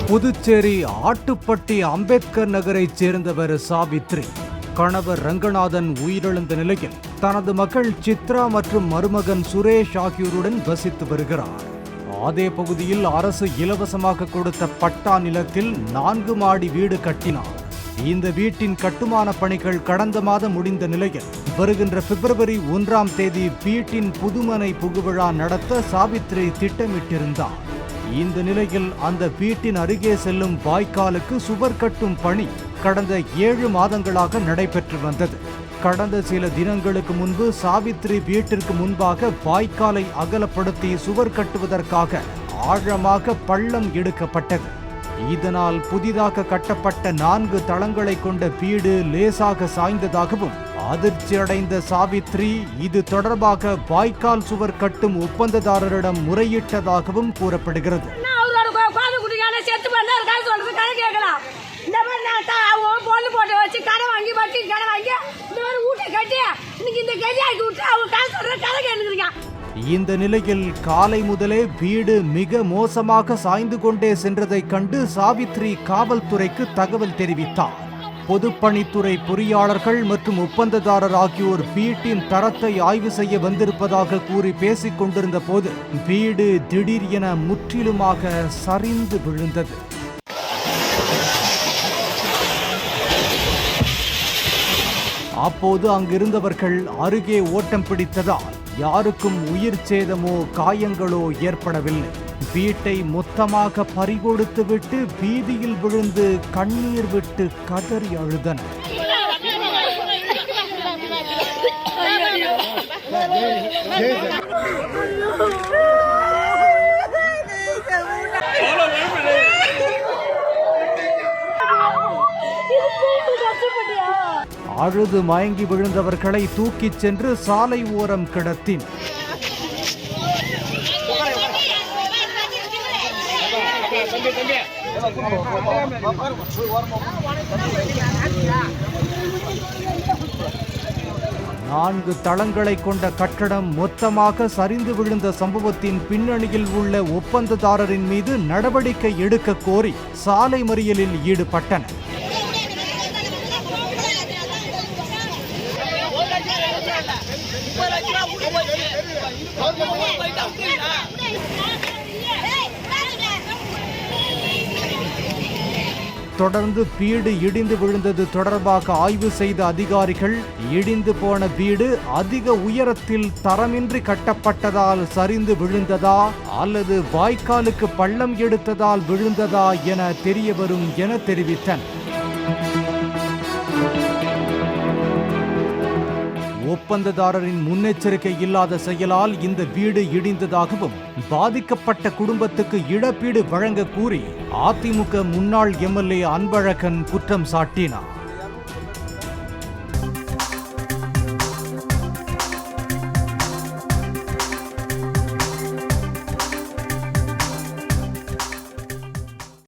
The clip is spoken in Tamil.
புதுச்சேரி ஆட்டுப்பட்டி அம்பேத்கர் நகரைச் சேர்ந்தவர் சாவித்ரி. கணவர் ரங்கநாதன் உயிரிழந்த நிலையில் தனது மகள் சித்ரா மற்றும் மருமகன் சுரேஷ் ஆகியோருடன் வசித்து வருகிறார். அதே பகுதியில் அரசு இலவசமாக கொடுத்த பட்டா நிலத்தில் 4 மாடி வீடு கட்டினார். இந்த வீட்டின் கட்டுமான பணிகள் கடந்த மாதம் முடிந்த நிலையில் வருகின்ற பிப்ரவரி 1ஆம் தேதி வீட்டின் புதுமனை புகுவிழா நடத்த சாவித்ரி திட்டமிட்டிருந்தார். இந்த நிலையில் அந்த வீட்டின் அருகே செல்லும் வாய்க்காலுக்கு சுவர் கட்டும் பணி கடந்த 7 மாதங்களாக நடைபெற்று வந்தது. கடந்த சில தினங்களுக்கு முன்பு சாவித்ரி வீட்டிற்கு முன்பாக வாய்க்காலை அகலப்படுத்தி சுவர் கட்டுவதற்காக ஆழமாக பள்ளம் எடுக்கப்பட்டது. இதனால் புதிதாக கட்டப்பட்ட 4 தளங்களை கொண்ட வீடு லேசாக சாய்ந்ததாகவும் அதிர்ச்சியடைந்த சாவித்ரி இது தொடர்பாக வாய்க்கால் சுவர் கட்டும் ஒப்பந்ததாரரிடம் முறையிட்டதாகவும் கூறப்படுகிறது. இந்த நிலையில் காலை முதலே வீடு மிக மோசமாக சாய்ந்து கொண்டே சென்றதை கண்டு சாவித்ரி காவல்துறைக்கு தகவல் தெரிவித்தார். பொதுப்பணித்துறை பொறியாளர்கள் மற்றும் ஒப்பந்ததாரர் ஆகியோர் வீட்டின் தரத்தை ஆய்வு செய்ய வந்திருப்பதாக கூறி பேசிக் கொண்டிருந்த போது வீடு திடீர் என முற்றிலுமாக சரிந்து விழுந்தது. அப்போது அங்கிருந்தவர்கள் அருகே ஓட்டம் பிடித்ததால் யாருக்கும் உயிர் சேதமோ காயங்களோ ஏற்படவில்லை. வீட்டை மொத்தமாக பறிகொடுத்து விட்டு வீதியில் விழுந்து கண்ணீர் விட்டு கதறி அழுதனர். அழுது மயங்கி விழுந்தவர்களை தூக்கிச் சென்று சாலை ஓரம் கிடத்தினர். நான்கு தளங்களை கொண்ட கட்டடம் மொத்தமாக சரிந்து விழுந்த சம்பவத்தின் பின்னணியில் உள்ள ஒப்பந்ததாரரின் மீது நடவடிக்கை எடுக்க கோரி சாலை மறியலில் ஈடுபட்டனர். தொடர்ந்து வீடு இடிந்து விழுந்தது தொடர்பாக ஆய்வு செய்த அதிகாரிகள் இடிந்து போன வீடு அதிக உயரத்தில் தரமின்றி கட்டப்பட்டதால் சரிந்து விழுந்ததா அல்லது வாய்க்காலுக்கு பள்ளம் எடுத்ததால் விழுந்ததா என தெரிய வரும் என தெரிவித்தனர். ஒப்பந்ததாரரின் முன்னெச்சரிக்கை இல்லாத செயலால் இந்த வீடு இடிந்ததாகவும் பாதிக்கப்பட்ட குடும்பத்துக்கு இழப்பீடு வழங்க கூறி அதிமுக முன்னாள் எம்எல்ஏ அன்பழகன் குற்றம் சாட்டினார்.